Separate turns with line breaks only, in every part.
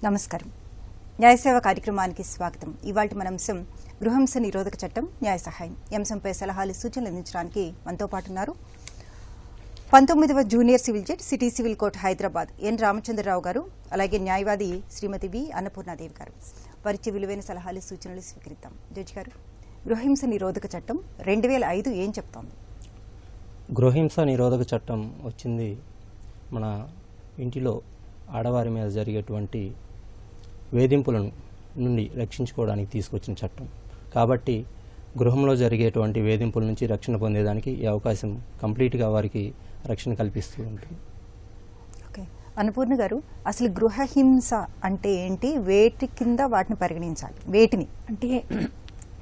నమస్కారం. న్యాయసేవ కార్యక్రమానికి స్వాగతం. ఇవాల్టి మన అంశం గృహహింస నిరోధక చట్టం న్యాయ సహాయం. ఈ అంశంపై సలహాలు సూచనలు అందించడానికి మనతో పాటు ఉన్నారు 19వ junior civil judge city civil court Hyderabad N Ramachandrarao గారు, అలాగే న్యాయవాది శ్రీమతి వి అన్నపూర్ణాదేవి గారు. వారిచ్చే విలువైన సలహాలు సూచనలు స్వీకరిద్దాం. జడ్జి గారు, గృహహింస నిరోధక చట్టం 2005 ఏం చెప్తోంది?
గృహహింస నిరోధక చట్టం వచ్చింది మన ఇంటిలో ఆడవారి మీద జరిగేటువంటి వేధింపుల నుండి రక్షించుకోవడానికి తీసుకొచ్చిన చట్టం కాబట్టి గృహంలో జరిగేటువంటి వేధింపుల నుంచి రక్షణ పొందేదానికి ఈ అవకాశం కంప్లీట్గా వారికి రక్షణ కల్పిస్తూ ఉంటుంది.
ఓకే, అన్నపూర్ణ గారు, అసలు గృహహింస అంటే ఏంటి? వేటి కింద వాటిని పరిగణించాలి? వేటిని
అంటే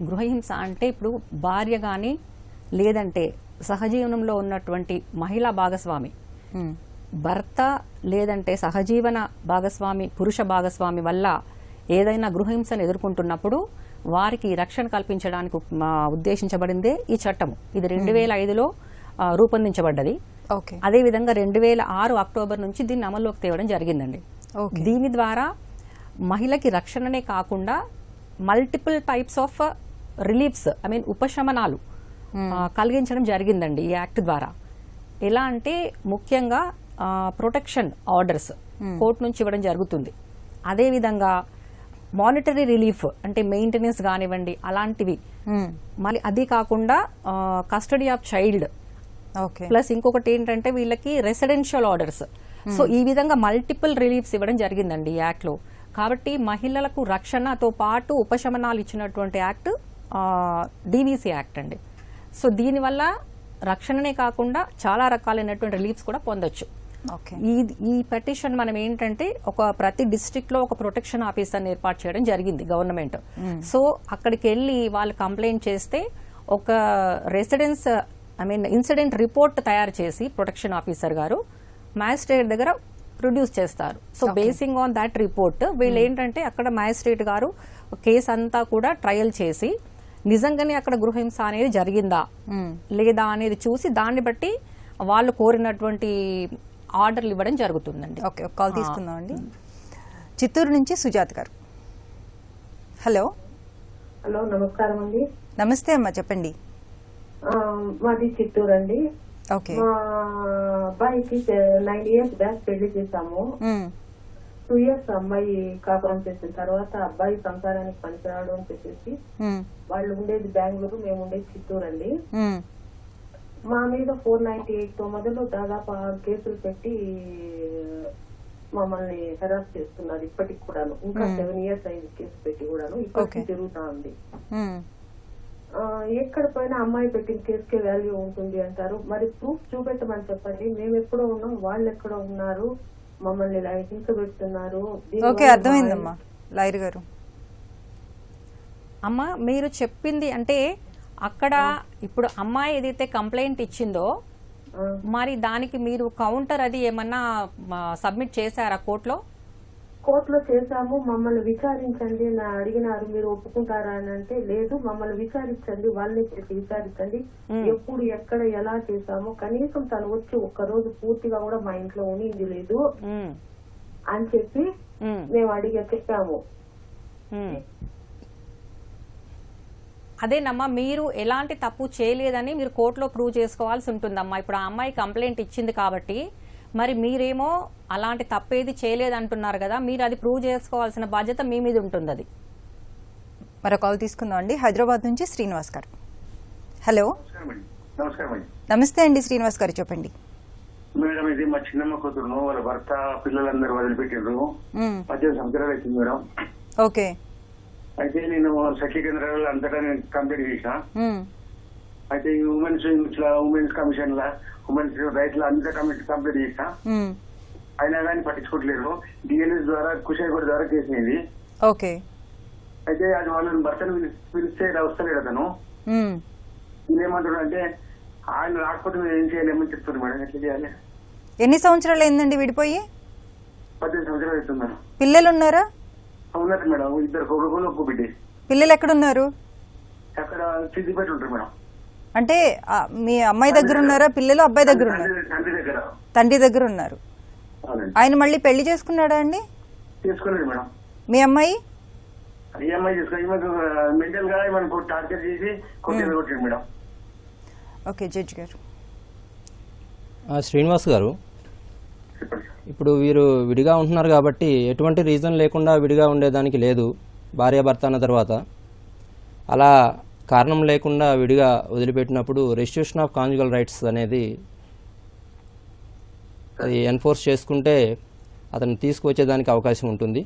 గృహహింస అంటే ఇప్పుడు భార్య కానీ లేదంటే సహజీవనంలో ఉన్నటువంటి మహిళా భాగస్వామి, భర్త లేదంటే సహజీవన భాగస్వామి పురుష భాగస్వామి వల్ల ఏదైనా గృహహింసను ఎదుర్కొంటున్నప్పుడు వారికి రక్షణ కల్పించడానికి ఉద్దేశించబడిందే ఈ చట్టము. ఇది 2005లో రూపొందించబడ్డది. అదేవిధంగా 2006 అక్టోబర్ నుంచి దీన్ని అమల్లోకి తేవడం జరిగిందండి. దీని ద్వారా మహిళకి రక్షణనే కాకుండా మల్టిపుల్ టైప్స్ ఆఫ్ రిలీఫ్స్ ఉపశమనాలు కలిగించడం జరిగిందండి ఈ యాక్ట్ ద్వారా. ఎలా అంటే ముఖ్యంగా ప్రొటెక్షన్ ఆర్డర్స్ కోర్టు నుంచి ఇవ్వడం జరుగుతుంది. అదేవిధంగా మానిటరీ రిలీఫ్ అంటే మెయింటెనెన్స్ కానివ్వండి అలాంటివి. మళ్ళీ అది కాకుండా కస్టడీ ఆఫ్ చైల్డ్, ప్లస్ ఇంకొకటి ఏంటంటే వీళ్ళకి రెసిడెన్షియల్ ఆర్డర్స్. సో ఈ విధంగా మల్టిపుల్ రిలీఫ్స్ ఇవ్వడం జరిగిందండి ఈ యాక్ట్ లో. కాబట్టి మహిళలకు రక్షణతో పాటు ఉపశమనాలు ఇచ్చినటువంటి యాక్ట్ డివిసి యాక్ట్ అండి. సో దీనివల్ల రక్షణనే కాకుండా చాలా రకాలైనటువంటి రిలీఫ్స్ కూడా పొందొచ్చు. ఈ పెటిషన్ మనం ఏంటంటే ప్రతి డిస్ట్రిక్ట్ లో ఒక ప్రొటెక్షన్ ఆఫీసర్ని ఏర్పాటు చేయడం జరిగింది గవర్నమెంట్. సో అక్కడికి వెళ్ళి వాళ్ళు కంప్లైంట్ చేస్తే ఒక రెసిడెన్స్ ఇన్సిడెంట్ రిపోర్ట్ తయారు చేసి ప్రొటెక్షన్ ఆఫీసర్ గారు మ్యాజిస్ట్రేట్ దగ్గర ప్రొడ్యూస్ చేస్తారు. So basing on that report వీళ్ళు ఏంటంటే అక్కడ మ్యాజిస్ట్రేట్ గారు కేసు అంతా కూడా ట్రయల్ చేసి నిజంగానే అక్కడ గృహహింస అనేది జరిగిందా లేదా అనేది చూసి దాన్ని బట్టి వాళ్ళు కోరినటువంటి ఆర్డర్లు ఇవ్వడం జరుగుతుందండి.
ఓకే, కాల్ తీసుకుందాం అండి. చిత్తూరు నుంచి సుజాత గారు. హలో.
హలో, నమస్కారం అండి.
నమస్తే అమ్మా, చెప్పండి.
మాది చిత్తూరు అండి.
ఓకే.
మా అబ్బాయికి 9 years బ్యాక్ పెళ్లి చేశాము. 2 years అమ్మాయి కాపురం చేసిన తర్వాత అబ్బాయి సంసారానికి పనికిరాడు అని చెప్పేసి వాళ్ళు ఉండేది బెంగళూరు, మేము ఉండేది చిత్తూరు అండి. మా మీద 498 మొదలు దాదాపు 6 కేసులు పెట్టి మమ్మల్ని హెరాస్ చేస్తున్నారు ఇప్పటికి కూడాను. ఇంకా 7 years అయింది కేసు పెట్టి కూడాను, ఇప్పటికీ జరుగుతా ఉంది. ఎక్కడ పోయినా అమ్మాయి పెట్టిన కేసుకే వాల్యూ ఉంటుంది అంటారు. మరి ప్రూఫ్ చూపెట్టమని చెప్పండి. మేము ఎక్కడో ఉన్నాం, వాళ్ళు ఎక్కడో ఉన్నారు, మమ్మల్ని హింస పెడుతున్నారు.
ఓకే, అర్థమైందమ్మా లాయర్ గారు.
అమ్మ, మీరు చెప్పింది అంటే అక్కడ ఇప్పుడు అమ్మాయి ఏదైతే కంప్లైంట్ ఇచ్చిందో మరి దానికి మీరు కౌంటర్ అది ఏమన్నా సబ్మిట్ చేశారా కోర్టులో?
కోర్టులో చేశాము. మమ్మల్ని విచారించండి అని అడిగినారు. మీరు ఒప్పుకుంటారా అని అంటే లేదు, మమ్మల్ని విచారించండి, వాళ్ళని చెప్పి విచారించండి, ఎప్పుడు ఎక్కడ ఎలా చేశామో కనీసం తను వచ్చి ఒక్కరోజు పూర్తిగా కూడా మా ఇంట్లో ఉనింది లేదు అని చెప్పి మేము చెప్పాము.
అదేనమ్మా, మీరు ఎలాంటి తప్పు చేయలేదని మీరు కోర్టులో ప్రూవ్ చేసుకోవాల్సి ఉంటుందమ్మా. ఇప్పుడు ఆ అమ్మాయి కంప్లైంట్ ఇచ్చింది కాబట్టి మరి మీరేమో అలాంటి తప్పేది చేయలేదంటున్నారు కదా, మీరు అది ప్రూవ్ చేసుకోవాల్సిన బాధ్యత మీ మీద ఉంటుంది. అది
మరో కాల్ తీసుకుందాం అండి. హైదరాబాద్ నుంచి శ్రీనివాస్ గారు. హలో. నమస్తే అండి శ్రీనివాస్ గారు, చెప్పండి.
మేడం, ఇది మా చిన్నమ్మ కూతురును వాళ్ళ భర్త పిల్లలందరూ వదిలిపెట్టిండ్రు. 18 సంవత్సరాలు అవుతుంది మేడం.
ఓకే.
అయితే నేను సఖీ కేంద్రాలు అంతటా నేను కంప్లీట్ చేసిన. అయితే ఈ ఉమెన్స్ కమిషన్ లా ఉమెన్స్ రైట్స్ లా అంతా కంప్లీట్ చేసిన. అయినా కానీ పట్టించుకోవట్లేదు. డిఎన్ఎస్ ద్వారా కుషాయిగూడ ద్వారా చేసినది.
ఓకే.
అయితే అది వాళ్ళని భర్తను పిలిస్తే వస్తలేడు అతను. నేనేమంటున్నా అంటే ఆయన రాకపోతే మేము ఏం చేయలేమని చెప్తున్నారు మేడం. ఎట్లా చేయాలి?
ఎన్ని సంవత్సరాలు అయిందండి విడిపోయి?
18 సంవత్సరాలు అవుతుంది మేడం.
పిల్లలు ఉన్నారా?
ఉన్నారు మేడం, 2 కొడుకులు 1 బిడ్డ.
పిల్లలు ఎక్కడున్నారు?
అక్కడ సిద్దిపేట ఉంటారు మేడం.
అంటే మీ అమ్మాయి దగ్గర ఉన్నారా పిల్లలు? అబ్బాయి దగ్గర ఉన్నారు? తండ్రి దగ్గర ఉన్నారు. ఆయన మళ్ళీ పెళ్లి చేసుకున్నాడా అండి?
చేసుకోలేదు మేడం.
మీ అమ్మాయి
ఈఎంఐ చేసుకుని ఈమెకు మెంటల్ గా మనకు టార్చర్ చేసి కొట్టేది కొట్టాడు మేడం.
ఓకే జడ్జి గారు.
శ్రీనివాస్ గారు,
చెప్పండి సార్.
ఇప్పుడు వీరు విడిగా ఉంటున్నారు కాబట్టి ఎటువంటి రీజన్ లేకుండా విడిగా ఉండేదానికి లేదు. భార్యాభర్త అన్న తర్వాత అలా కారణం లేకుండా విడిగా వదిలిపెట్టినప్పుడు రెస్టిట్యూషన్ ఆఫ్ కాంజుగల్ రైట్స్ అనేది అది ఎన్ఫోర్స్ చేసుకుంటే అతన్ని తీసుకువచ్చేదానికి అవకాశం ఉంటుంది.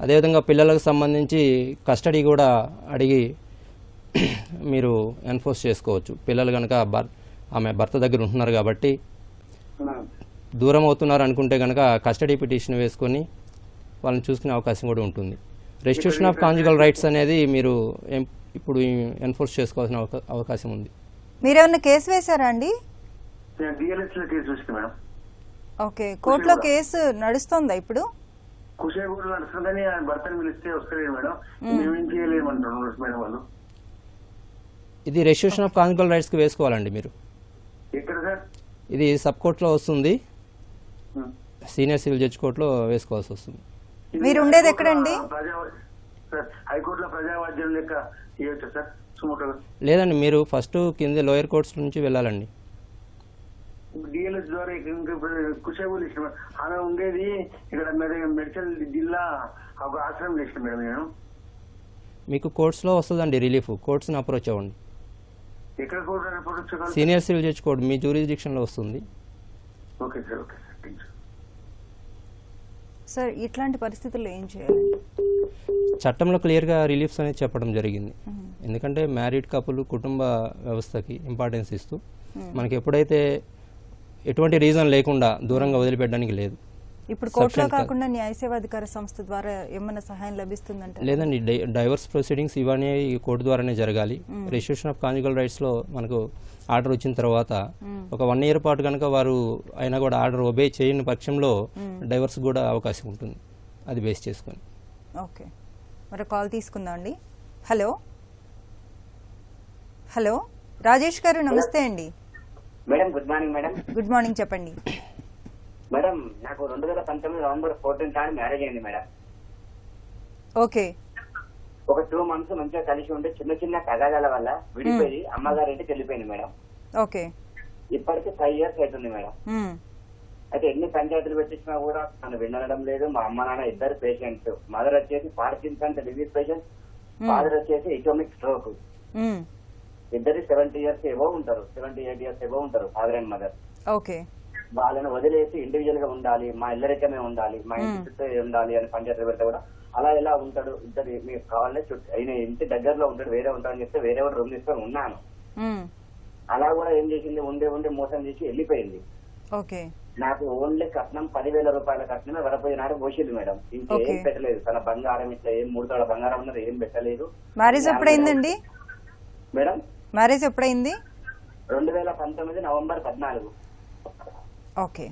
అదేవిధంగా పిల్లలకు సంబంధించి కస్టడీ కూడా అడిగి మీరు ఎన్ఫోర్స్ చేసుకోవచ్చు. పిల్లలు కనుక ఆమె భర్త దగ్గర ఉంటున్నారు కాబట్టి దూరం అవుతున్నారు అనుకుంటే కనుక కస్టడీ పిటిషన్ వేసుకొని వాళ్ళని చూసుకునే అవకాశం కూడా ఉంటుంది. రెస్టిట్యూషన్ ఆఫ్ కాంజుగల్ రైట్స్ అనేది మీరు ఇప్పుడు ఎన్ఫోర్స్ చేసుకోవాల్సిన అవకాశం ఉంది.
మీరేమన్నా కేసు వేశారా అండి?
నేను డిఎల్ఎస్ లో కేసు చూస్తే మేడం.
ఓకే, కోర్టులో కేసు నడుస్తోందా ఇప్పుడు?
కుషేగూడ నడుస్తుందని ఆయన భర్తను పిలిస్తే వస్తలేదు మేడం. మేమేం చేయలేమంటున్నారు మేడం వాళ్ళు.
ఇది రెస్టిట్యూషన్ ఆఫ్ కాంజుగల్ రైట్స్కి వేసుకోవాలండి మీరు.
ఎక్కడ సార్?
ఇది సబ్ కోర్టులో వస్తుంది, సీనియర్ సివిల్ జడ్జి కోర్టులో వేసుకోవాల్సి వస్తుంది.
మీరు ఉండేది ఎక్కడండి?
హైకోర్టులో ప్రజావాద్యం లెక్క ఇవ్వచ్చు సార్ సుమోటోగా?
లేదండి, మీరు ఫస్ట్ కింద లోయర్ కోర్ట్స్ నుంచి వెళ్ళాలండి.
డిఎల్ఎస్ ద్వారా కుషేగూడ ఇష్టం. ఆమె ఉండేది ఇక్కడ మెడికల్ జిల్లా ఒక ఆశ్రమం ఇష్టం మేడం. నేను
మీకు కోర్ట్స్లో వస్తుందండి రిలీఫ్. కోర్ట్స్ని అప్రోచ్ అవ్వండి.
ఎక్కడ court approach?
Senior civil judge court మీ జ్యూరిస్డిక్షన్లో వస్తుంది.
Okay sir, okay sir, thank you.
Sir ఇట్లాంటి పరిస్థితుల్లో ఏం చేయాలి?
చట్టంలో క్లియర్గా రిలీఫ్స్ అనేది చెప్పడం జరిగింది. ఎందుకంటే మ్యారీడ్ కపుల్ కుటుంబ వ్యవస్థకి ఇంపార్టెన్స్ ఇస్తూ మనకి ఎప్పుడైతే ఎటువంటి రీజన్ లేకుండా దూరంగా వదిలిపెట్టడానికి లేదు.
ఇప్పుడు కోర్టులో కాకుండా న్యాయ సేవాధికార సంస్థ ద్వారా ఏమైనా సహాయం లభిస్తుందంటే?
లేదండి, డైవర్స్ ప్రొసీడింగ్స్ ఇవన్నీ ఈ కోర్టు ద్వారానే జరగాలి. రెస్టిట్యూషన్ ఆఫ్ కాంజుగల్ రైట్స్లో మనకు ఆర్డర్ వచ్చిన తర్వాత ఒక 1 year పాటు కనుక వారు అయినా కూడా ఆర్డర్ ఒబే చేయని పక్షంలో డైవర్స్ కూడా అవకాశం ఉంటుంది, అది బేస్ చేసుకొని.
ఓకే, మరి కాల్ తీసుకుందాం అండి. హలో హలో రాజేష్ గారు, నమస్తే అండి.
Madam good morning madam.
Good morning, చెప్పండి.
మేడం నాకు 2019 November 14 నాడు మ్యారేజ్ అయింది మేడం.
ఓకే.
ఒక 2 months మంచిగా కలిసి ఉంటే చిన్న చిన్న తగాదాల వల్ల విడిపోయి అమ్మగారింటికి వెళ్ళిపోయింది మేడం.
ఓకే.
ఇప్పటికి 5 years అవుతుంది మేడం. అయితే ఎన్ని పంచాయతీలు పెట్టించినా కూడా నన్ను వినడం లేదు. మా అమ్మ నాన్న ఇద్దరు పేషెంట్స్. మదర్ వచ్చేసి పార్కిన్సన్స్ డిజీజ్ పేషెంట్, ఫాదర్ వచ్చేసి ఇటోమిక్ స్ట్రోక్. ఇద్దరు 70 years ఎబో ఉంటారు, 78 years ఎబో ఉంటారు ఫాదర్ అండ్ మదర్.
ఓకే.
వాళ్ళని వదిలేసి ఇండివిజువల్ గా ఉండాలి, మా ఇల్లరికమే ఉండాలి, మా ఇంటి చుట్టూ ఉండాలి అని పంచాయతీ పెడితే కూడా అలా ఎలా ఉంటాడు, ఇద్దరు మీకు కావాలంటే చుట్టూ ఆయన ఇంటి దగ్గరలో ఉంటాడు, వేరే ఉంటాడని చెప్తే వేరే కూడా రూమ్ తీసుకొని ఉన్నాను. అలా కూడా ఏం చేసింది, ఉండే మోసం చేసి వెళ్ళిపోయింది.
ఓకే.
నాకు ఓన్లీ కట్నం 10,000 రూపాయల కట్నమే వరపోయినాడు పోసింది మేడం. ఇంకేం పెట్టలేదు. తన బంగారం ఇట్లా ఏం 3 తోళ బంగారం ఉన్నది ఏం పెట్టలేదు.
మ్యారేజ్ ఎప్పుడైందండి
మేడం?
మ్యారేజ్ ఎప్పుడైంది?
2019 November 14.
ఓకే.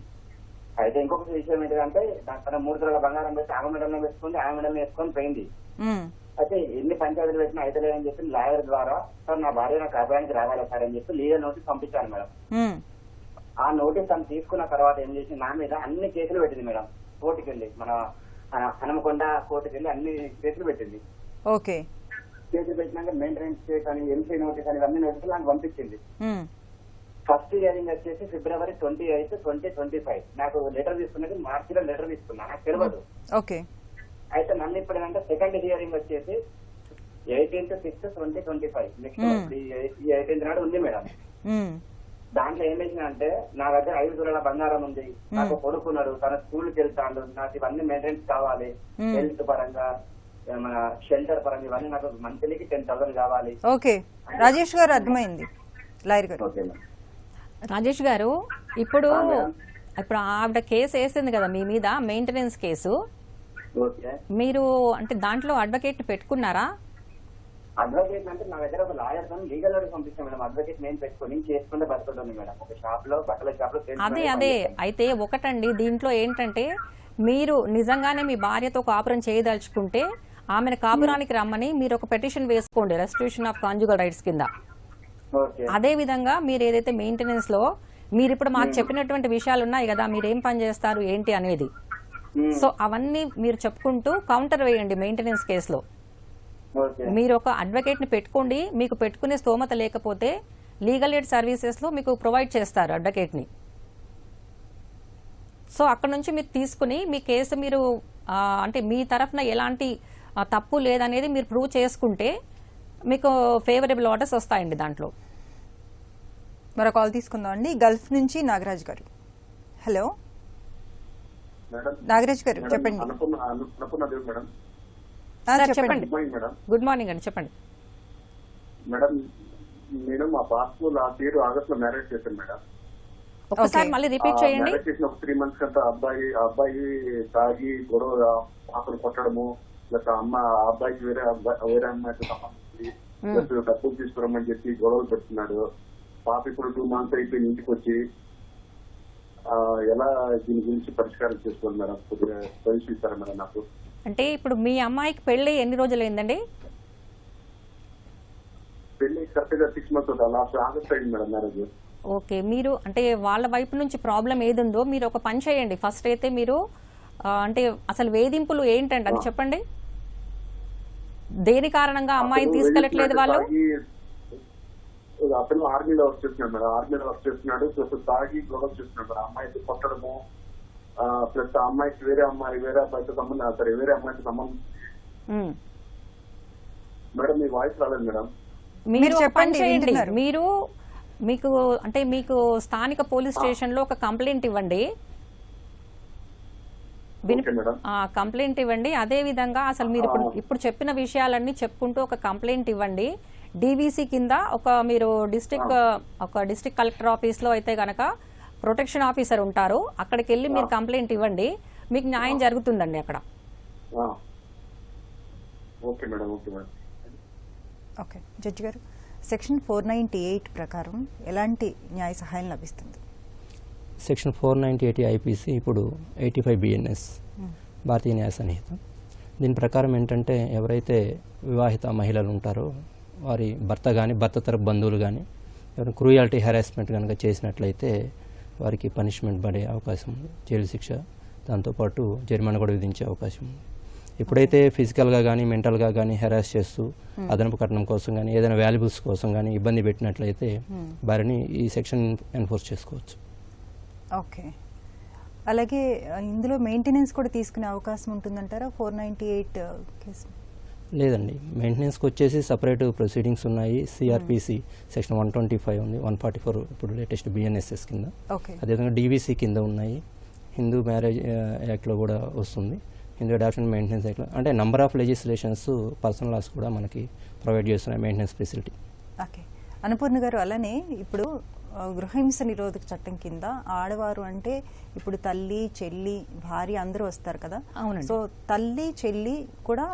అయితే ఇంకొక విషయం ఏంటంటే తన 3 తోళ బంగారం పెట్టి ఆమె మెడల్లో వేసుకుంది, ఆమె మెడల్లో వేసుకొని పోయింది. అయితే ఎన్ని పంచాయతీలు పెట్టినా అయితే లేదని చెప్పి లాయర్ ద్వారా సార్ నా భార్య నాకు అభియానికి రావాలి సార్ అని చెప్పి లీగల్ నోటీస్ పంపించాను మేడం. ఆ నోటీస్ తను తీసుకున్న తర్వాత ఏం చేసి నా మీద అన్ని కేసులు పెట్టింది మేడం. కోర్టుకి వెళ్ళి మన హనుమకొండ కోర్టుకి వెళ్ళి అన్ని కేసులు పెట్టింది.
ఓకే.
కేసులు పెట్టినాక మెయింటెనెన్స్ కేసు అని, ఎంసీ నోటీస్ అని అన్ని నోటీసులు నాకు పంపించింది. ఫస్ట్ హియరింగ్ వచ్చేసి February 28, 2025. నాకు లెటర్ తీసుకున్నది మార్చిలో లెటర్ తీసుకున్నా, నాకు తెలియదు.
ఓకే.
అయితే మళ్ళీ ఇప్పుడు ఏంటంటే సెకండ్ హియరింగ్ వచ్చేసి 18th 6th 2025. నెక్స్ట్ ఈ 18th నాడు ఉంది మేడం. దాంట్లో ఏం చేసిందంటే నా దగ్గర 5 తులాల బంగారం ఉంది, నాకు కొడుకున్నాడు, తన స్కూల్కి వెళ్తాడు, నాకు ఇవన్నీ మెయింటెనెన్స్ కావాలి, హెల్త్ పరంగా మన షెల్టర్ పరంగా ఇవన్నీ నాకు మంత్లీకి 10,000 కావాలి.
ఓకే రాజేష్ గారు, అర్థమైంది. లాయర్ గారు.
Okay madam.
రాజేష్ గారు, ఇప్పుడు ఆవిడ కేసు వేసింది కదా మీ మీద, మెయింటెనెన్స్ కేసు.
ఓకే.
మీరు అంటే దాంట్లో అడ్వకేట్ పెట్టుకున్నారా?
అడ్వకేట్ అంటే నా దగ్గర ఒక లాయర్ తో లీగల్ నోటీస్ పంపిస్తాను మేడం. అడ్వకేట్ నేను పెట్టుకుని చేసుకుంటే బతుకుంటుంది మేడం. ఒక షాప్ లో, బట్టల షాప్ లో.
అదే అయితే ఒకటండి, దీంట్లో ఏంటంటే మీరు నిజంగానే మీ భార్యతో కాపురం చేయదలుచుకుంటే ఆమెను కాపురానికి రమ్మని మీరు ఒక పెటిషన్ వేసుకోండి రెస్టిట్యూషన్ ఆఫ్ కాంజుగల్ రైట్స్ కింద. అదే విధంగా మీరు ఏదైతే మెయింటెనెన్స్ లో మీరు ఇప్పుడు మాకు చెప్పినటువంటి విషయాలు ఉన్నాయి కదా, మీరు ఏం పని చేస్తారు ఏంటి అనేది, సో అవన్నీ మీరు చెప్పుకుంటూ కౌంటర్ వేయండి మెయింటెనెన్స్ కేసులో.
ఓకే.
మీరు ఒక అడ్వకేట్ ని పెట్టుకోండి. మీకు పెట్టుకునే స్తోమత లేకపోతే లీగల్ ఎయిడ్ సర్వీసెస్ లో మీకు ప్రొవైడ్ చేస్తారు అడ్వకేట్ ని. సో అక్కడ నుంచి మీరు తీసుకుని మీ కేసు మీరు అంటే మీ తరఫున ఎలాంటి తప్పు లేదనేది మీరు ప్రూవ్ చేసుకుంటే మీకు ఫేవరబుల్ ఆర్డర్స్ వస్తాయండి దాంట్లో.
మరో కాల్ తీసుకుందాం అండి. గల్ఫ్ నుంచి నాగరాజ్ గారు. హలో
మేడం
నాగరాజ్ గారు చెప్పండి.
అనుకున్నది మేడం.
సార్ చెప్పండి.
Good morning madam.
Good morning అండి, చెప్పండి.
మేడం నేను మా పాస్పోర్ట్ లాస్ట్ ఇయర్ ఆగస్ట్ లో మ్యారేజ్ చేశాను మేడం.
ఒకసారి మళ్ళీ రిపీట్ చేయండి.
మ్యారేజ్ చేసిన ఒక 3 months కంటే అబ్బాయి తాగి గొడవ పాపను కొట్టడము, ప్లస్ అబ్బాయికి వేరే అమ్మాయితో సంబంధించి ప్లస్ డబ్బులు తీసుకురమ్మని చెప్పి గొడవలు పెడుతున్నాడు. పాప ఇప్పుడు 2 months అయిపోయి ఇంటికి వచ్చి ఎలా దీని గురించి పరిష్కారం చేసుకోవాలి మేడం? కొద్దిగా సజెషన్ ఇస్తారా మేడం నాకు?
అంటే ఇప్పుడు మీ అమ్మాయికి పెళ్లి ఎన్ని రోజులు అయిందండి?
పెళ్లి కరెక్ట్ గా 6 months అవుతుంది. లాస్ట్ ఆగస్ట్ అయింది మేడం మ్యారేజ్.
ఓకే, మీరు అంటే వాళ్ళ వైపు నుంచి ప్రాబ్లం ఏది ఉందో మీరు ఒక పని చేయండి. ఫస్ట్ అయితే మీరు అంటే అసలు వేధింపులు ఏంటంటే అది చెప్పండి. దేని కారణంగా అమ్మాయిని తీసుకెళ్లట్లేదు వాళ్ళు?
అతను ఆర్మీలో వర్క్ చేస్తున్నాడు మేడం. ఆర్మీలో వర్క్ చేస్తున్నాడు, ప్లస్ తాగి గొడవ చేస్తున్నాడు మేడం. అమ్మాయితో కొట్టడము, ప్లస్ ఆ అమ్మాయికి వేరే అబ్బాయితో సంబంధం, సరే వేరే అమ్మాయితో సంబంధం. మేడం మీ వాయిస్ రాలేదు మేడం.
మీరు చెప్పండి. మీరు మీకు స్థానిక పోలీస్ స్టేషన్ లో ఒక కంప్లైంట్ ఇవ్వండి. కంప్లైంట్ ఇవ్వండి. అదే విధంగా అసలు మీరు ఇప్పుడు చెప్పిన విషయాలన్నీ చెప్పుకుంటూ ఒక కంప్లైంట్ ఇవ్వండి. డీవీసీ కింద మీరు డిస్ట్రిక్ట్ కలెక్టర్ ఆఫీస్ లో అయితే గనక ప్రొటెక్షన్ ఆఫీసర్ ఉంటారు, అక్కడికి వెళ్ళి మీరు కంప్లైంట్ ఇవ్వండి. మీకు న్యాయం జరుగుతుందండి అక్కడ.
ఓకే జడ్జి గారు, సెక్షన్ 498 ప్రకారం ఎలాంటి న్యాయ సహాయం లభిస్తుంది?
సెక్షన్ 498 ఐపీసీ ఇప్పుడు 85 BNS భారతీయ న్యాయ సంహిత. దీని ప్రకారం ఏంటంటే ఎవరైతే వివాహిత మహిళలు ఉంటారో వారి భర్త కానీ భర్త తరపు బంధువులు కానీ ఎవరైనా క్రూయాలిటీ హెరాస్మెంట్ కనుక చేసినట్లయితే వారికి పనిష్మెంట్ పడే అవకాశం ఉంది, జైలు శిక్ష, దాంతోపాటు జరిమానా కూడా విధించే అవకాశం ఉంది. ఎప్పుడైతే ఫిజికల్గా కానీ మెంటల్గా కానీ హెరాస్ చేస్తూ అదనపు కట్నం కోసం కానీ ఏదైనా వాల్యుబుల్స్ కోసం కానీ ఇబ్బంది పెట్టినట్లయితే వారిని ఈ సెక్షన్ ఎన్ఫోర్స్ చేసుకోవచ్చు.
ఓకే, అలాగే ఇందులో మెయింటెనెన్స్ కూడా తీసుకునే అవకాశం ఉంటుందంటారా 498 కేసు?
లేదండి, మెయింటెనెన్స్కి వచ్చేసి సపరేట్ ప్రొసీడింగ్స్ ఉన్నాయి. సిఆర్పిసి సెక్షన్ 125 ఉంది, 144 ఇప్పుడు లేటెస్ట్ BNSS కింద, అదేవిధంగా DVC కింద ఉన్నాయి. హిందూ మ్యారేజ్ యాక్ట్లో కూడా వస్తుంది, హిందూ అడాప్షన్ మెయింటెనెన్స్ యాక్ట్లో. అంటే number of legislations personal laws కూడా మనకి ప్రొవైడ్ చేస్తున్నాయి మెయింటెనెన్స్ ఫెసిలిటీ.
ఓకే అన్నపూర్ణ గారు, అలానే ఇప్పుడు గృహహింస నిరోధక చట్టం కింద ఆడవారు అంటే ఇప్పుడు తల్లి, చెల్లి, భార్య అందరూ వస్తారు కదా. సో తల్లి, చెల్లి కూడా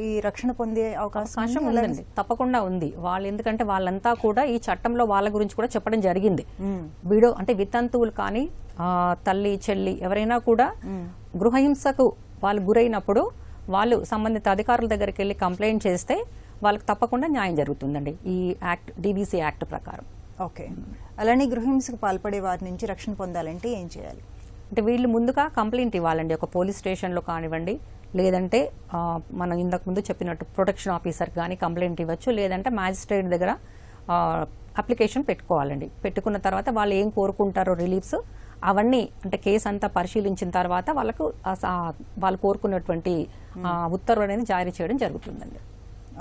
ఈ రక్షణ పొందే అవకాశం
ఉందండి, తప్పకుండా ఉంది. వాళ్ళు ఎందుకంటే వాళ్ళంతా కూడా ఈ చట్టంలో వాళ్ళ గురించి కూడా చెప్పడం జరిగింది. అంటే వితంతువులు కానీ తల్లి, చెల్లి ఎవరైనా కూడా గృహహింసకు వాళ్ళు గురైనప్పుడు వాళ్ళు సంబంధిత అధికారుల దగ్గరికి వెళ్ళి కంప్లైంట్ చేస్తే వాళ్ళకి తప్పకుండా న్యాయం జరుగుతుందండి ఈ యాక్ట్, DVC యాక్ట్ ప్రకారం.
ఓకే, అలానే గృహహింసకు పాల్పడే వారి నుంచి రక్షణ పొందాలంటే ఏం చేయాలి?
అంటే వీళ్ళు ముందుగా కంప్లైంట్ ఇవ్వాలండి, ఒక పోలీస్ స్టేషన్లో కానివ్వండి, లేదంటే మనం ఇంతకు ముందు చెప్పినట్టు ప్రొటెక్షన్ ఆఫీసర్ కానీ కంప్లైంట్ ఇవ్వచ్చు, లేదంటే మ్యాజిస్ట్రేట్ దగ్గర అప్లికేషన్ పెట్టుకోవాలండి. పెట్టుకున్న తర్వాత వాళ్ళు ఏం కోరుకుంటారో రిలీఫ్స్ అవన్నీ అంటే కేసు అంతా పరిశీలించిన తర్వాత వాళ్ళకు వాళ్ళు కోరుకున్నటువంటి ఉత్తర్వులు అనేది జారీ చేయడం జరుగుతుందండి.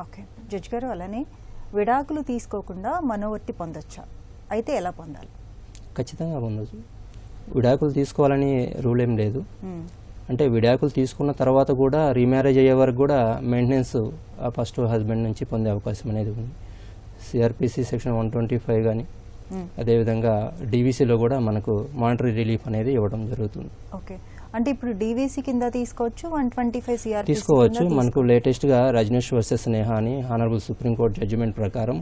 ఓకే జడ్జి గారు, అలానే విడాకులు తీసుకోకుండా మనోవర్తి పొందొచ్చా? అయితే ఎలా పొందాలి?
ఖచ్చితంగా పొందొచ్చు. విడాకులు తీసుకోవాలని రూల్ ఏం లేదు. అంటే విడాకులు తీసుకున్న తర్వాత కూడా రీమ్యారేజ్ అయ్యే వరకు కూడా మెయింటెనెన్స్ ఫస్ట్ హస్బెండ్ నుంచి పొందే అవకాశం అనేది ఉంది. సిఆర్పిసి సెక్షన్ 125 కానీ అదేవిధంగా DVCలో కూడా మనకు మానిటరీ రిలీఫ్ అనేది ఇవ్వడం జరుగుతుంది.
ఓకే, అంటే ఇప్పుడు DVC కింద తీసుకోవచ్చు, 125 CRPC
తీసుకోవచ్చు. మనకు లేటెస్ట్గా రజనీష్ వర్సెస్ నేహా అని హానరబుల్ సుప్రీంకోర్టు జడ్జిమెంట్ ప్రకారం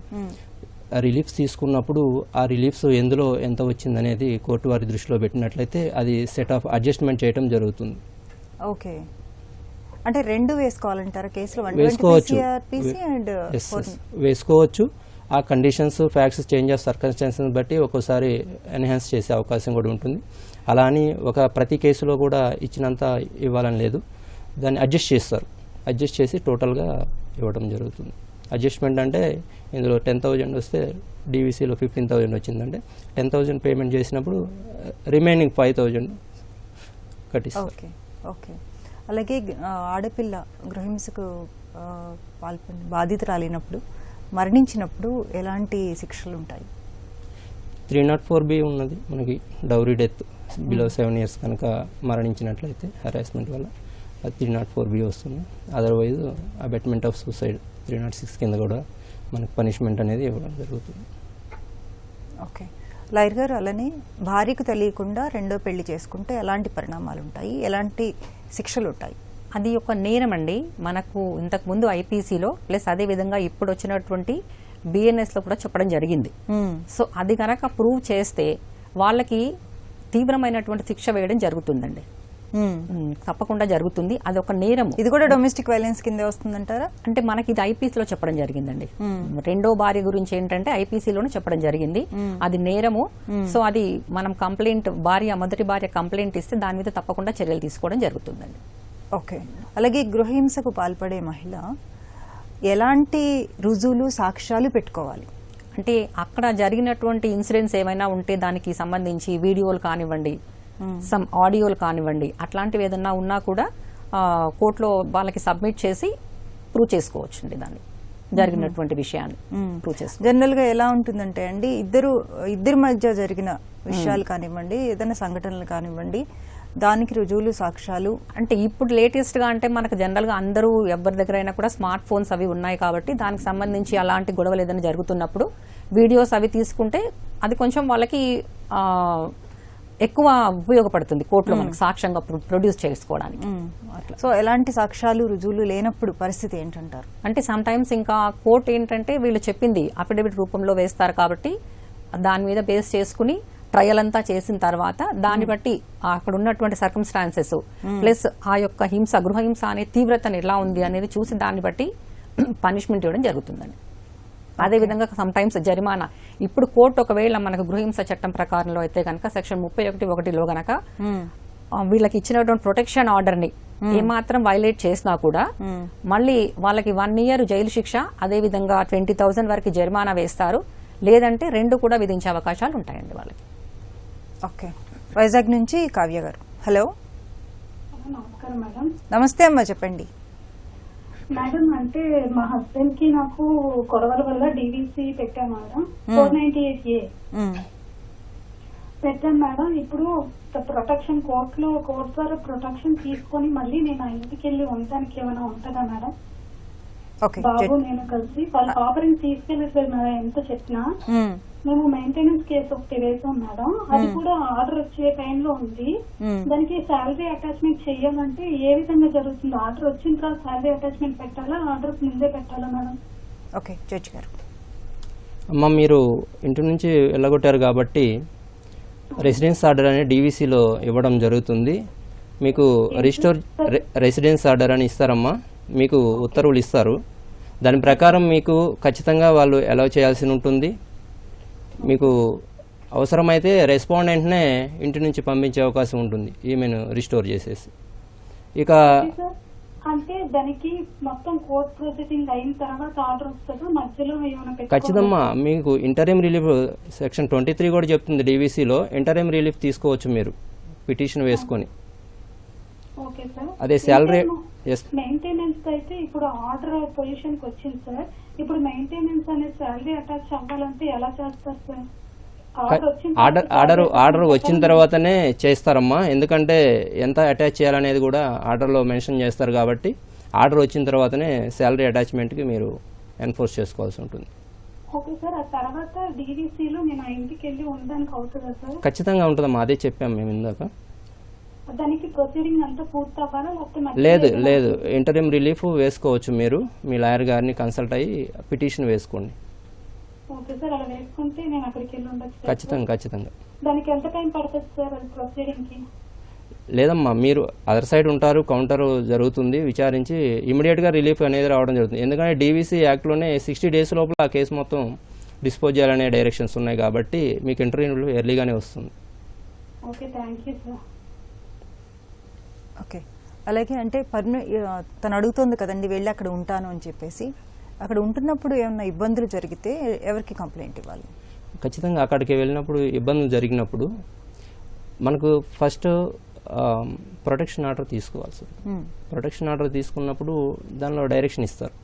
రిలీఫ్స్ తీసుకున్నప్పుడు ఆ రిలీఫ్స్ ఎందులో ఎంత వచ్చిందనేది కోర్టు వారి దృష్టిలో పెట్టినట్లయితే అది సెట్ ఆఫ్ అడ్జస్ట్మెంట్ చేయడం జరుగుతుంది.
ఓకే, అంటే రెండు వేసుకోవాలంటారా కేసులో?
వేసుకోవచ్చు. ఆ conditions facts change of circumstances బట్టి ఒక్కోసారి ఎన్హాన్స్ చేసే అవకాశం కూడా ఉంటుంది. అలా అని ప్రతి కేసులో కూడా ఇచ్చినంత ఇవ్వాలని లేదు, దాన్ని అడ్జస్ట్ చేస్తారు, అడ్జస్ట్ చేసి టోటల్గా ఇవ్వడం జరుగుతుంది. అడ్జస్ట్మెంట్ అంటే ఇందులో 10,000 వస్తే డీవీసీలో 15,000 వచ్చిందంటే 10,000 పేమెంట్ చేసినప్పుడు రిమైనింగ్ 5,000 కట్టిస్తారు.
Okay okay. అలాగే ఆడపిల్ల గృహహింసకు పాల్పడి బాధితురాలినప్పుడు మరణించినప్పుడు ఎలాంటి శిక్షలు ఉంటాయి?
304B ఉన్నది మనకి, డౌరీ డెత్ బిలో 7 years కనుక మరణించినట్లయితే హెరాస్మెంట్ వల్ల అది 304B వస్తుంది. అదర్వైజ్ అబెట్మెంట్ ఆఫ్ సూసైడ్ 306 కింద కూడా మనకు పనిష్మెంట్ అనేది ఇవ్వడం జరుగుతుంది.
ఓకే. లాయర్ గారు, అలానే భార్యకు తెలియకుండా రెండో పెళ్లి చేసుకుంటే ఎలాంటి పరిణామాలు ఉంటాయి, ఎలాంటి శిక్షలు ఉంటాయి?
అది ఒక నేరం అండి. మనకు ఇంతకుముందు ఐపీసీలో ప్లస్ అదే విధంగా ఇప్పుడు వచ్చినటువంటి బిఎన్ఎస్లో కూడా చెప్పడం జరిగింది. సో అది కనుక ప్రూవ్ చేస్తే వాళ్ళకి తీవ్రమైనటువంటి శిక్ష వేయడం జరుగుతుందండి. తప్పకుండా జరుగుతుంది. అది ఒక నేరం.
ఇది కూడా డొమెస్టిక్ వైలెన్స్ కింద వస్తుందంటారా?
అంటే మనకి ఇది ఐపీసీలో చెప్పడం జరిగిందండి. రెండో భార్య గురించి ఏంటంటే ఐపీసీలోనే చెప్పడం జరిగింది. అది నేరము. సో అది మనం కంప్లైంట్, మొదటి భార్య కంప్లైంట్ ఇస్తే దాని మీద తప్పకుండా చర్యలు తీసుకోవడం జరుగుతుందండి.
ఓకే. అలాగే గృహహింసకు పాల్పడే మహిళ ఎలాంటి రుజువులు, సాక్ష్యాలు పెట్టుకోవాలి?
అంటే అక్కడ జరిగినటువంటి ఇన్సిడెంట్స్ ఏమైనా ఉంటే దానికి సంబంధించి వీడియోలు కానివ్వండి, సమ్ ఆడియోలు కానివ్వండి, అట్లాంటివి ఏదన్నా ఉన్నా కూడా కోర్టులో వాళ్ళకి సబ్మిట్ చేసి ప్రూవ్ చేసుకోవచ్చు అండి. దాన్ని జరిగినటువంటి విషయాన్ని ప్రూవ్ చేసుకో.
జనరల్ గా ఎలా ఉంటుందంటే అండి, ఇద్దరి మధ్య జరిగిన విషయాలు కానివ్వండి, ఏదైనా సంఘటనలు కానివ్వండి, దానికి రుజువులు, సాక్ష్యాలు
అంటే ఇప్పుడు లేటెస్ట్ గా అంటే మనకు జనరల్ గా అందరూ ఎవరి దగ్గర అయినా కూడా స్మార్ట్ ఫోన్స్ అవి ఉన్నాయి కాబట్టి దానికి సంబంధించి అలాంటి గొడవలు ఏదైనా జరుగుతున్నప్పుడు వీడియోస్ అవి తీసుకుంటే అది కొంచెం వాళ్ళకి ఎక్కువ ఉపయోగపడుతుంది కోర్టులో మనకు సాక్ష్యంగా ప్రొడ్యూస్ చేసుకోవడానికి.
సో ఎలాంటి సాక్ష్యాలు, రుజువులు లేనప్పుడు పరిస్థితి ఏంటంటారు?
అంటే సమ్ టైమ్స్ ఇంకా కోర్టు ఏంటంటే వీళ్ళు చెప్పింది అఫిడవిట్ రూపంలో వేస్తారు కాబట్టి దాని మీద బేస్ చేసుకుని ట్రయల్ అంతా చేసిన తర్వాత దాన్ని బట్టి అక్కడ ఉన్నటువంటి సర్కమ్స్టాన్సెస్ ప్లస్ ఆ యొక్క గృహహింస అనే తీవ్రతను ఎలా ఉంది అనేది చూసి దాన్ని బట్టి పనిష్మెంట్ ఇవ్వడం జరుగుతుందండి. అదేవిధంగా సమ్ టైమ్స్ జరిమానా. ఇప్పుడు కోర్టు ఒకవేళ మనకు గృహహింస చట్టం ప్రకారంలో అయితే కనుక సెక్షన్ 31(1)లో గనక వీళ్ళకి ఇచ్చినటువంటి ప్రొటెక్షన్ ఆర్డర్ ని ఏమాత్రం వైలేట్ చేసినా కూడా మళ్ళీ వాళ్ళకి 1 year జైలు శిక్ష, అదేవిధంగా 20,000 వరకు జరిమానా వేస్తారు, లేదంటే 2 కూడా విధించే అవకాశాలు ఉంటాయండి వాళ్ళకి.
ఓకే. వైజాగ్ నుంచి కావ్య గారు. హలో.
నమస్కారం మేడం.
నమస్తే అమ్మా, చెప్పండి.
మేడం, అంటే మా హస్బెండ్ కి నాకు గొడవల వల్ల డీవీసీ పెట్టాను మేడం, 498A పెట్టాను మేడం. ఇప్పుడు ప్రొటెక్షన్ కోర్టు ద్వారా ప్రొటెక్షన్ తీసుకొని మళ్ళీ నేను ఆ ఇంటికి వెళ్ళి ఉండడానికి ఏమైనా ఉంటుందా మేడం? బాబు నేను కలిసి వాళ్ళ కాపరింగ్ తీసుకెళ్ళట్లేదు మేడం, ఎంత చెప్పినా. మేము మెయింటెనెన్స్ కేసు ఒకటి వేసాం మేడం, అది కూడా ఆర్డర్ వచ్చే టైంలో ఉంది. దానికి శాలరీ అటాచ్మెంట్ చెయ్యాలంటే ఏ విధంగా జరుగుతుంది? ఆర్డర్ వచ్చిన తర్వాత శాలరీ అటాచ్మెంట్ పెట్టాలా, ఆర్డర్ ముందే పెట్టాలా మేడం?
ఓకే జడ్జి గారు.
అమ్మ, మీరు ఇంటి నుంచి వెళ్ళగొట్టారు కాబట్టి రెసిడెన్స్ ఆర్డర్ అని డీవీసీలో ఇవ్వడం జరుగుతుంది. మీకు రెసిడెన్స్ ఆర్డర్ అని ఇస్తారమ్మా, మీకు ఉత్తర్వులు ఇస్తారు. దాని ప్రకారం మీకు ఖచ్చితంగా వాళ్ళు అలౌ చేయాల్సి ఉంటుంది. మీకు అవసరమైతే రెస్పాండెంట్నే ఇంటి నుంచి పంపించే అవకాశం ఉంటుంది, ఈమెను రిస్టోర్ చేసేసి. ఇక
అంటే దానికి మొత్తం కోర్ట్ ప్రొసీడింగ్ అయిన తర్వాత ఆర్డర్ వస్తుందా, మధ్యలో ఏమైనా?
ఖచ్చితంగా మీకు ఇంటరిమ్ రిలీఫ్ సెక్షన్ 23 కూడా చెప్తుంది డీవీసీలో, ఇంటరిమ్ రిలీఫ్ తీసుకోవచ్చు మీరు పిటిషన్ వేసుకొని. అదే శాలరీ
మెయింటెనెన్స్ అయితే ఇప్పుడు ఆర్డర్ పొజిషన్ కి వచ్చింది సార్. ఇప్పుడు మెయింటెనెన్స్ అనే శాలరీ అటాచ్ అవ్వాలంటే ఎలా చేస్తారు సార్?
ఆర్డర్ వచ్చిన తర్వాతనే చేస్తారమ్మా, ఎందుకంటే ఎంత అటాచ్ చేయాలనేది కూడా ఆర్డర్లో మెన్షన్ చేస్తారు కాబట్టి ఆర్డర్ వచ్చిన తర్వాతనే శాలరీ అటాచ్మెంట్కి మీరు ఎన్ఫోర్స్ చేసుకోవాల్సి ఉంటుంది.
Okay sir. ఆ తర్వాత డీవీసీలో నేను ఆ ఇంటికి వెళ్ళి ఉండడానికి అవుతుందా సార్?
ఖచ్చితంగా ఉంటుందమ్మా, అదే చెప్పాం మేము ఇందాక.
దానికి ప్రొసీడింగ్ అంతా పూర్తి అవ్వాలా?
లేదు, ఇంటరిమ్ రిలీఫ్ వేసుకోవచ్చు. మీరు మీ లాయర్ గారిని కన్సల్ట్ అయ్యి పిటిషన్ వేసుకోండి.
ఓకే సార్, అలా వేసుకుంటే నేను అక్కడికి వెళ్ళి ఉండొచ్చు?
ఖచ్చితంగా.
దానికి ఎంత టైం పడుతుంది సార్ అది ప్రొసీడింగ్ కి?
లేదమ్మా, మీరు అదర్ సైడ్ ఉంటారు, కౌంటర్ జరుగుతుంది, విచారించి ఇమీడియట్ గా రిలీఫ్ అనేది రావడం జరుగుతుంది. ఎందుకంటే డీవీసీ యాక్ట్లోనే 60 days లోపల ఆ కేసు మొత్తం డిస్పోజ్ చేయాలనే డైరెక్షన్స్ ఉన్నాయి కాబట్టి మీకు ఇంటర్వ్యూలు ఎర్లీగానే వస్తుంది.
Okay, thank you sir.
Okay, అలాగే అంటే తను అడుగుతోంది కదండి వెళ్ళి అక్కడ ఉంటాను అని చెప్పేసి, అక్కడ ఉంటున్నప్పుడు ఏమైనా ఇబ్బందులు జరిగితే ఎవరికి కంప్లైంట్ ఇవ్వాలి?
ఖచ్చితంగా అక్కడికి వెళ్ళినప్పుడు ఇబ్బందులు జరిగినప్పుడు మనకు ఫస్ట్ ప్రొటెక్షన్ ఆర్డర్ తీసుకోవాల్సి ఉంటుంది. ప్రొటెక్షన్ ఆర్డర్ తీసుకున్నప్పుడు దానిలో డైరెక్షన్ ఇస్తారు,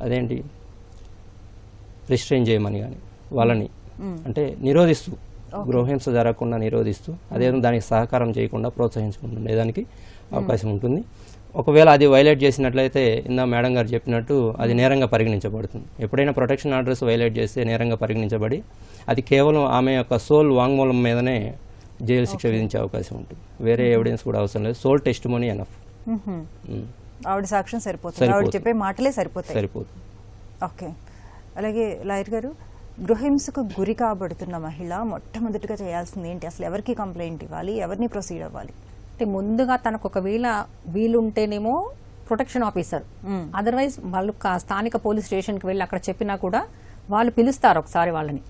అదేంటి రిస్ట్రైన్ చేయమని కానీ వాళ్ళని అంటే నిరోధిస్తూ, గృహహింస జరగకుండా నిరోధిస్తూ, అదేవిధంగా దానికి సహకారం చేయకుండా ప్రోత్సహించకుండా ఉండేదానికి అవకాశం ఉంటుంది. ఒకవేళ అది వైలేట్ చేసినట్లయితే ఇందా మేడం గారు చెప్పినట్టు అది నేరంగా పరిగణించబడుతుంది. ఎప్పుడైనా ప్రొటెక్షన్ ఆర్డర్స్ వైలేట్ చేస్తే నేరంగా పరిగణించబడి అది కేవలం ఆమె యొక్క సోల్ వాంగ్మూలం మీదనే జైలు శిక్ష విధించే అవకాశం ఉంటుంది. వేరే ఎవిడెన్స్ కూడా అవసరం లేదు, సోల్ టెస్టిమోనీ ఎనఫ్.
ఆవిడ సాక్ష్యం సరిపోతుంది, ఆవిడ చెప్పే మాటలే సరిపోతుంది. ఓకే, అలాగే లాయర్ గారు, గృహహింసకు గురి కాబడుతున్న మహిళ మొట్టమొదటిగా చేయాల్సింది ఏంటి? అసలు ఎవరికి కంప్లైంట్ ఇవ్వాలి, ఎవరిని ప్రొసీడ్ అవ్వాలి?
అంటే ముందుగా తనకు ఒకవేళ వీలుంటేనేమో ప్రొటెక్షన్ ఆఫీసర్, అదర్వైజ్ వాళ్ళు స్థానిక పోలీస్ స్టేషన్కి వెళ్ళి అక్కడ చెప్పినా కూడా వాళ్ళు పిలుస్తారు, ఒకసారి వాళ్ళని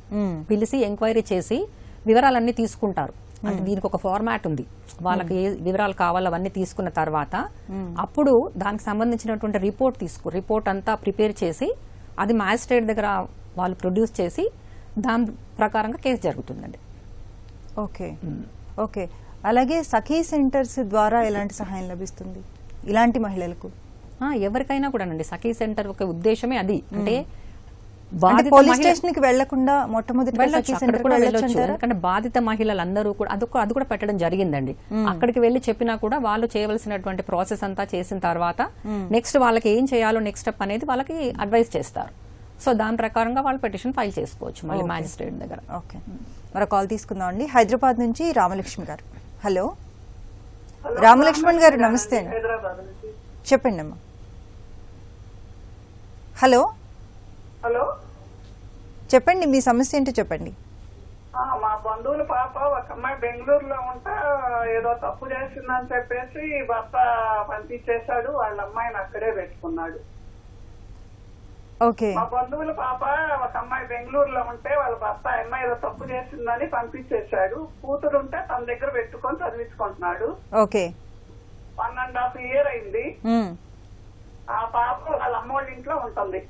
పిలిచి ఎంక్వైరీ చేసి వివరాలన్నీ తీసుకుంటారు. అంటే దీనికి ఒక ఫార్మాట్ ఉంది, వాళ్ళకి ఏ వివరాలు కావాలో అవన్నీ తీసుకున్న తర్వాత అప్పుడు దానికి సంబంధించినటువంటి రిపోర్ట్ అంతా ప్రిపేర్ చేసి అది మ్యాజిస్ట్రేట్ దగ్గర వాళ్ళు ప్రొడ్యూస్ చేసి దాని ప్రకారంగా కేసు జరుగుతుందండి.
ఓకే ఓకే, అలాగే సఖీ సెంటర్స్ ద్వారా ఎలాంటి సహాయం లభిస్తుంది ఇలాంటి మహిళలకు?
ఎవరికైనా కూడా అండి, సఖీ సెంటర్ ఒక ఉద్దేశమే అది. అంటే
పోలీస్ స్టేషన్ కి వెళ్లకుండా మొట్టమొదటి
ఎందుకంటే బాధిత మహిళలందరూ కూడా అది కూడా పెట్టడం జరిగిందండి. అక్కడికి వెళ్లి చెప్పినా కూడా వాళ్ళు చేయవలసినటువంటి ప్రాసెస్ అంతా చేసిన తర్వాత నెక్స్ట్ వాళ్ళకి ఏం చేయాలో నెక్స్ట్ స్టెప్ అనేది వాళ్ళకి అడ్వైస్ చేస్తారు. సో దాని ప్రకారంగా వాళ్ళు పిటిషన్ ఫైల్ చేసుకోవచ్చు మళ్ళీ మ్యాజిస్ట్రేట్ దగ్గర.
ఓకే, మరో కాల్ తీసుకుందాం అండి. హైదరాబాద్ నుంచి రామలక్ష్మి గారు. హలో రామలక్ష్మణ్ గారు, నమస్తే అండి, చెప్పండి అమ్మా. హలో
హలో,
చెప్పండి, మీ సమస్య ఏంటో చెప్పండి.
మా బంధువుల పాప ఒక అమ్మాయి బెంగళూరులో ఉంటా ఏదో తప్పు చేసిందని చెప్పేసి భర్త పంపించేశాడు, వాళ్ళ అమ్మాయిని అక్కడే పెట్టుకున్నాడు.
ఓకే,
మా బంధువుల పాప ఒక అమ్మాయి బెంగళూరులో ఉంటే వాళ్ళ భర్త అమ్మాయి ఏదో తప్పు చేసిందని పంపించేశాడు, కూతురు ఉంటే తన దగ్గర పెట్టుకొని చదివించుకుంటున్నాడు.
ఓకే,
1.5 years అయింది. ఆ పాప వాళ్ళ అమ్మ వాళ్ళ ఇంట్లో ఉంటుంది.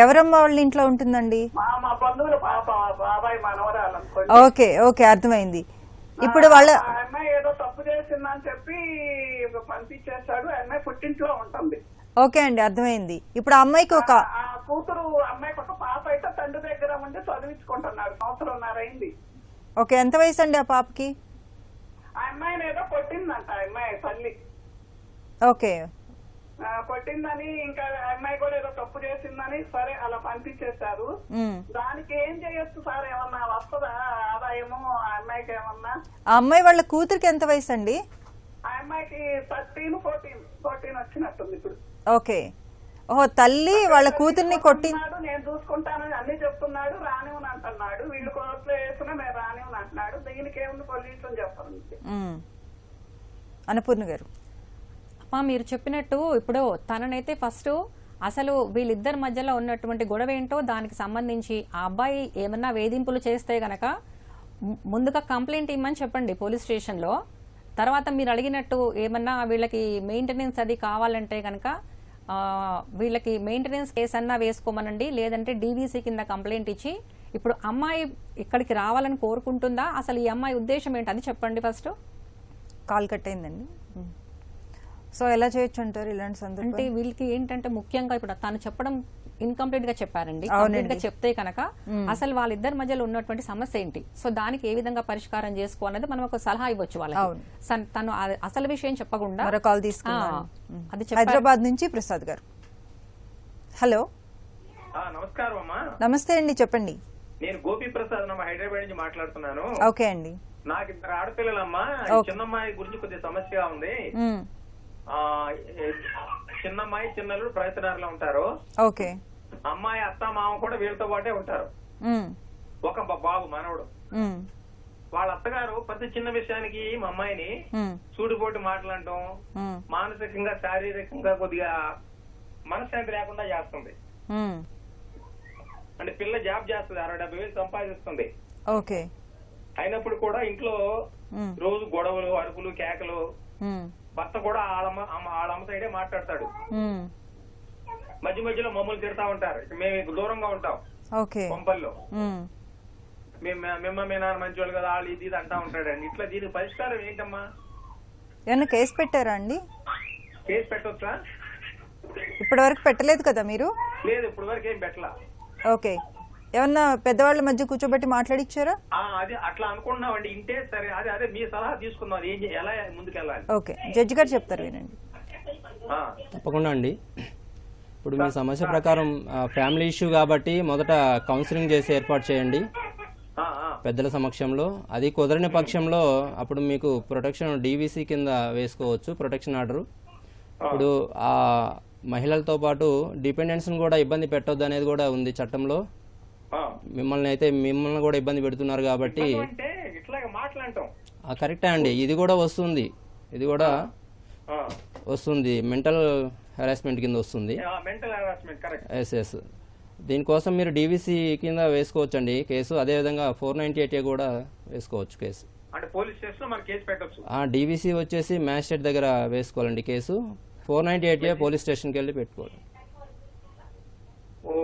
ఎవరమ్మ వాళ్ళ ఇంట్లో ఉంటుందండి?
మా బంధువుల పాప, బాబాయ్ మనవరాలు అనుకోండి.
ఓకే ఓకే, అర్థమైంది. ఇప్పుడు వాళ్ళ
అమ్మాయి ఏదో తప్పు చేసిందని చెప్పి పంపించేశాడు, అమ్మాయి పుట్టింట్లో ఉంటుంది.
ఓకే అండి, అర్థమైంది. ఇప్పుడు ఆ అమ్మాయికి ఒక
కూతురు, అమ్మాయికి ఒక పాప అయితే తండ్రి దగ్గర ఉండి చదివించుకుంటున్నాడు, 1.5 సంవత్సరం అయింది.
ఓకే, ఎంత వయసు అండి ఆ పాపకి?
ఆ అమ్మాయిని ఏదో కొట్టిందంట ఆ అమ్మాయి తల్లి.
ఓకే,
కొట్టిందని ఇంకా అమ్మాయి కూడా ఏదో తప్పు చేసిందని సరే అలా పంపించేశారు. దానికి ఏం చేయొచ్చు సార్? ఏమన్నా వస్తుందా ఆదాయము ఆ అమ్మాయికి ఏమన్నా?
ఆ అమ్మాయి వాళ్ళ కూతురికి ఎంత వయసు అండి?
ఆ అమ్మాయికి 13-14 వచ్చినట్టుంది ఇప్పుడు.
ఓకే, ఓహో, తల్లి వాళ్ళ కూతుర్ని కొట్టినాడు,
నేను చూసుకుంటానని అన్ని చెప్తున్నాడు, రానివని అంటున్నాడు. వీళ్ళు కోర్టులో వేసుకున్నా నేను రానివని అంటున్నాడు. దీనికి ఏముంది, పోలీసులు చెప్పరు.
అన్నపూర్ణ గారు,
మీరు చెప్పినట్టు ఇప్పుడు తననైతే ఫస్ట్ అసలు వీళ్ళిద్దరి మధ్యలో ఉన్నటువంటి గొడవ ఏంటో దానికి సంబంధించి ఆ అబ్బాయి ఏమన్నా వేధింపులు చేస్తే గనక ముందుగా కంప్లైంట్ ఇవ్వమని చెప్పండి పోలీస్ స్టేషన్లో. తర్వాత మీరు అడిగినట్టు ఏమన్నా వీళ్ళకి మెయింటెనెన్స్ అది కావాలంటే కనుక వీళ్ళకి మెయింటెనెన్స్ కేసు అన్నా వేసుకోమనండి, లేదంటే డీవీసీ కింద కంప్లైంట్ ఇచ్చి. ఇప్పుడు అమ్మాయి ఇక్కడికి రావాలని కోరుకుంటుందా? అసలు ఈ అమ్మాయి ఉద్దేశం ఏంటి అది చెప్పండి ఫస్ట్.
కాల్ కట్ అయిందండి. సో ఎలా చేయొచ్చు అంటారు ఇలాంటి సందర్భం?
అంటే వీళ్ళకి ఏంటంటే ముఖ్యంగా ఇప్పుడు తను చెప్పడం ఇన్కంప్లీట్ గా చెప్పారండి. కంప్లీట్ గా చెప్తే కనుక అసలు వాళ్ళిద్దరి మధ్యలో ఉన్నటువంటి సమస్య ఏంటి, సో దానికి ఏ విధంగా పరిష్కారం చేసుకోవాలనేది మనం ఒక సలహా ఇవ్వచ్చు వాళ్ళకి. తను అసలు విషయం చెప్పకుండా
మరో కాల్ తీసుకున్నాం. హైదరాబాద్ నుంచి ప్రసాద్ గారు. హలో,
నమస్కారం అమ్మా.
నమస్తే అండి, చెప్పండి.
నేను గోపి ప్రసాద్ హైదరాబాద్ నుంచి మాట్లాడుతున్నాను.
ఓకే అండి.
నాకు 2 ఆడపిల్లలమ్మా. చిన్నమ్మాయి గురించి కొద్దిగా సమస్యగా ఉంది. చిన్నమ్మాయి చిన్నల్లుడు ప్రయత్నాల్లో ఉంటారు.
ఓకే,
అమ్మాయి అత్త మామ కూడా వీళ్ళతో పాటే ఉంటారు. ఒక బాబు మనవడు. వాళ్ళ అత్తగారు ప్రతి చిన్న విషయానికి మా అమ్మాయిని సూటిపోటు మాట్లాడటం, మానసికంగా శారీరకంగా కొద్దిగా మనశ్శాంతి లేకుండా చేస్తుంది. అంటే పిల్ల జాబ్ చేస్తుంది, 60,000-70,000 సంపాదిస్తుంది.
ఓకే.
అయినప్పుడు కూడా ఇంట్లో రోజు గొడవలు, అరుపులు, కేకలు. భర్త కూడా వాళ్ళమ్మ సైడే మాట్లాడతాడు. మధ్య మధ్యలో మమ్మల్ని తిడతా ఉంటారు. మేము దూరంగా ఉంటాం కొంపల్లో. మీ నాన్న మంచి కదా వాళ్ళు ఇది అంటా ఉంటాడండి. ఇట్లా దీనికి పరిష్కారం ఏంటమ్మా?
ఏమన్నా కేసు పెట్టారా అండి?
కేసు పెట్టొచ్చా?
ఇప్పటి వరకు పెట్టలేదు కదా మీరు?
లేదు, ఇప్పటి వరకు ఏం పెట్టలా.
ఓకే. ఏమన్నా పెద్దవాళ్ళ మధ్య కూర్చోబెట్టి మాట్లాడిచ్చారా?
అది అట్లా అనుకుంటున్నామండి. ఇంటే సరే, అదే మీ సలహా తీసుకుందాం, ఎలా ముందుకెళ్ళాలి.
ఓకే, జడ్జి గారు చెప్తారు, వినండి.
తప్పకుండా అండి. ఇప్పుడు మీ సమస్య ప్రకారం ఫ్యామిలీ ఇష్యూ కాబట్టి మొదట కౌన్సిలింగ్ చేసి ఏర్పాటు చేయండి పెద్దల సమక్షంలో. అది కుదరని పక్షంలో అప్పుడు మీకు ప్రొటెక్షన్ డీవీసీ కింద వేసుకోవచ్చు, ప్రొటెక్షన్ ఆర్డర్. ఇప్పుడు ఆ మహిళలతో పాటు డిపెండెంట్స్ని కూడా ఇబ్బంది పెట్టొద్దు అనేది కూడా ఉంది చట్టంలో. మిమ్మల్ని కూడా ఇబ్బంది పెడుతున్నారు కాబట్టి కరెక్టే అండి. ఇది కూడా వస్తుంది మెంటల్ హెరాస్మెంట్ కింద వస్తుంది. Yes yes. దీనికోసం మీరు డీవీసీ కింద వేసుకోవచ్చు అండి కేసు. అదేవిధంగా 498A కూడా వేసుకోవచ్చు కేసు. డీవీసీ వచ్చేసి మ్యాజిస్ట్రేట్ దగ్గర వేసుకోవాలండి కేసు. 498A పోలీస్ స్టేషన్కి వెళ్ళి పెట్టుకోవాలి.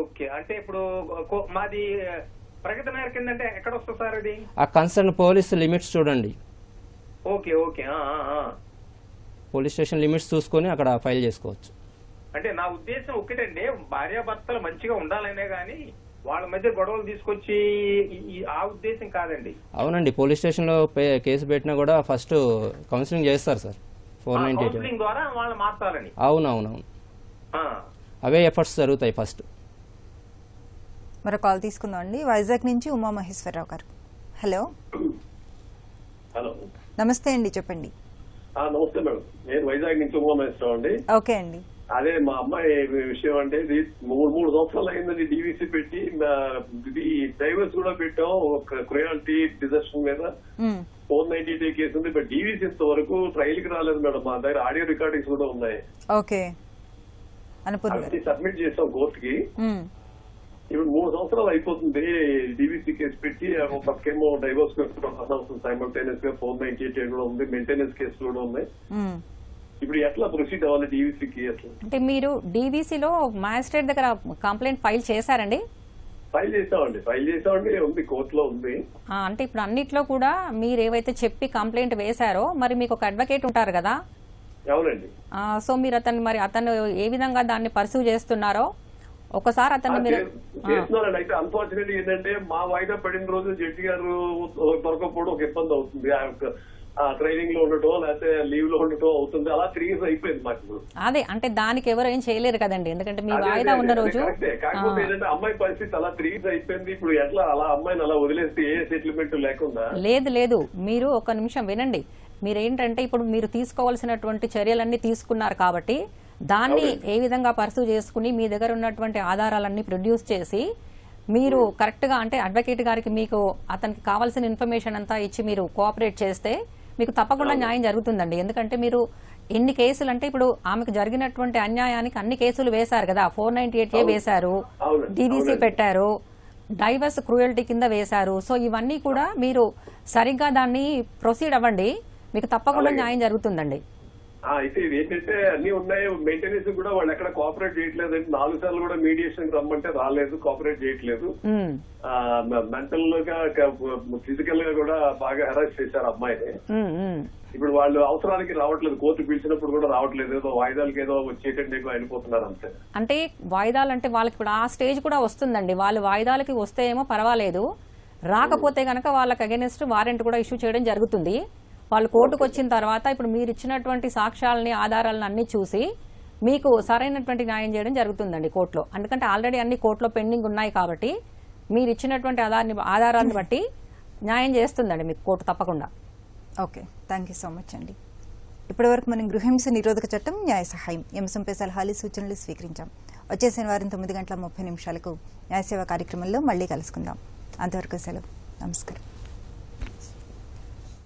ఓకే. అంటే ఇప్పుడు మాది ప్రగతి నగర్ కింద అంటే ఎక్కడ వస్తుంది సార్ ఇది?
ఆ కన్సర్న్ పోలీస్ లిమిట్స్ చూడండి.
Okay okay.
Police station limits చూసుకొని అక్కడ ఫైల్ చేసుకోవచ్చు.
అంటే నా ఉద్దేశం ఒకటండి, భార్యాభర్తలు మంచిగా ఉండాలనే గానీ వాళ్ళ మధ్య గొడవలు తీసుకొచ్చి ఆ ఉద్దేశం కాదండి.
అవునండి, పోలీస్ స్టేషన్ లో కేసు పెట్టినా కూడా ఫస్ట్ కౌన్సిలింగ్ చేస్తారు సార్. 498
ద్వారా వాళ్ళు మార్చాలని.
అవునవునవును, అవే ఎఫర్ట్స్ జరుగుతాయి ఫస్ట్.
మరో కాల్ తీసుకుందాం అండి. వైజాగ్ నుంచి ఉమా మహేశ్వరరావు గారు. హలో.
హలో,
నమస్తే అండి, చెప్పండి.
నమస్తే మేడం, నేను వైజాగ్ నుంచి ఉమా మహేశ్వరరావు అండి.
ఓకే అండి.
అదే మా అమ్మాయి విషయం అంటే ఇది 3 సంవత్సరాలు అయిందండి డీవీసీ పెట్టి. డైవర్స్ కూడా పెట్టాం ఒక క్రయాలిటీ డిజర్షన్ మీద. 498A కేసు ఉంది. బట్ డీవీసీ ఇంత వరకు ట్రయల్ కి రాలేదు మేడం. మా దగ్గర ఆడియో రికార్డింగ్స్ కూడా ఉన్నాయి.
ఓకే.
సబ్మిట్ చేసాం కోర్టుకి. ఇప్పుడు 3 సంవత్సరాలు అయిపోతుంది డీవీసీ కేసు పెట్టి. పక్కేమో డైవర్స్ సైమల్టేనియస్ గా 498A కూడా ఉంది, మెయింటెనెన్స్ కేసు కూడా ఉన్నాయి. ఇప్పుడు ఎట్లా ప్రొసీడ్ అవ్వాలి డీవీసీకి? అట్లా
అంటే మీరు డీవీసీలో మ్యాజిస్ట్రేట్ దగ్గర కంప్లైంట్ ఫైల్ చేశారండి?
ఫైల్ చేసామండి, ఉంది కోర్టులో ఉంది.
అంటే ఇప్పుడు అన్నిట్లో కూడా మీరు ఏవైతే చెప్పి కంప్లైంట్ వేశారో మరి మీకు ఒక అడ్వకేట్ ఉంటారు కదా?
అవునండి.
సో మీరు అతను ఏ విధంగా దాన్ని పర్సూ చేస్తున్నారో ఒకసారి అతను మీరు
చేస్తున్నారండి. అయితే అన్ఫార్చునేట్ ఏంటంటే మా వాయిదా పడిన రోజు జడ్జి గారు దొరకపోవడం ఒక ఇబ్బంది అవుతుంది. ట్రైనింగ్ లో ఉండటం లేకపోతే లీవ్ లో ఉండటం అవుతుంది. అలా 3 years అయిపోయింది మాకు.
అదే అంటే దానికి ఎవరు ఏం చేయలేరు కదండి, ఎందుకంటే మీ వాయిదా ఉన్న రోజు.
కాకపోతే ఏంటంటే అమ్మాయి పరిస్థితి అలా 3 years అయిపోయింది. ఇప్పుడు ఎట్లా అలా అమ్మాయిని అలా వదిలేస్తే ఏ సెటిల్మెంట్ లేకుండా?
లేదు, మీరు ఒక నిమిషం వినండి. మీరేంటంటే ఇప్పుడు మీరు తీసుకోవాల్సినటువంటి చర్యలన్నీ తీసుకున్నారు కాబట్టి దాన్ని ఏ విధంగా పర్సూ చేసుకుని మీ దగ్గర ఉన్నటువంటి ఆధారాలన్నీ ప్రొడ్యూస్ చేసి మీరు కరెక్ట్ గా అంటే అడ్వకేట్ గారికి మీకు అతనికి కావాల్సిన ఇన్ఫర్మేషన్ అంతా ఇచ్చి మీరు కోఆపరేట్ చేస్తే మీకు తప్పకుండా న్యాయం జరుగుతుందండి. ఎందుకంటే మీరు ఎన్ని కేసులు అంటే ఇప్పుడు ఆమెకు జరిగినటువంటి అన్యాయానికి అన్ని కేసులు వేశారు కదా. 498A వేశారు, డీవీసీ పెట్టారు, డైవర్స్ క్రూయల్టీ కింద వేశారు. సో ఇవన్నీ కూడా మీరు సరిగ్గా దాన్ని ప్రొసీడ్ అవ్వండి, మీకు తప్పకుండా న్యాయం జరుగుతుందండి.
అయితే ఇది ఏంటంటే అన్ని ఉన్నాయి. మెయింటెనెన్స్ కూడా వాళ్ళు ఎక్కడ కోఆపరేట్ చేయట్లేదు. 4 సార్లు కూడా మీడియేషన్ రమ్మంటే రాలేదు, కోఆపరేట్ చేయట్లేదు. మెంటల్ గా ఫిజికల్ గా కూడా బాగా హెరాస్ చేశారు అమ్మాయిని. ఇప్పుడు వాళ్ళు అవసరానికి రావట్లేదు, కోర్టు పిలిచినప్పుడు కూడా రావట్లేదు. ఏదో వాయిదాలకి ఏదో వచ్చేటండి వెళ్ళిపోతున్నారు అంతే.
అంటే వాయిదాలు అంటే వాళ్ళకి ఇప్పుడు ఆ స్టేజ్ కూడా వస్తుందండి. వాళ్ళు వాయిదాలకి వస్తే ఏమో పర్వాలేదు, రాకపోతే గనక వాళ్ళకి అగైనెస్ట్ వారెంట్ కూడా ఇష్యూ చేయడం జరుగుతుంది. వాళ్ళు కోర్టుకు వచ్చిన తర్వాత ఇప్పుడు మీరు ఇచ్చినటువంటి సాక్ష్యాలని ఆధారాలను అన్ని చూసి మీకు సరైనటువంటి న్యాయం చేయడం జరుగుతుందండి కోర్టులో. ఎందుకంటే ఆల్రెడీ అన్ని కోర్టులో పెండింగ్ ఉన్నాయి కాబట్టి మీరు ఇచ్చినటువంటి ఆధారాన్ని బట్టి న్యాయం చేస్తుందండి మీకు కోర్టు తప్పకుండా.
Okay, thank you so much అండి. ఇప్పటివరకు మనం గృహహింస నిరోధక చట్టం, న్యాయ సహాయం అంశంపై సలహాలు సూచనలు స్వీకరించాం. వచ్చే శనివారం 9:30 న్యాయ సేవ కార్యక్రమంలో మళ్ళీ కలుసుకుందాం. అంతవరకు సెలవు, నమస్కారం.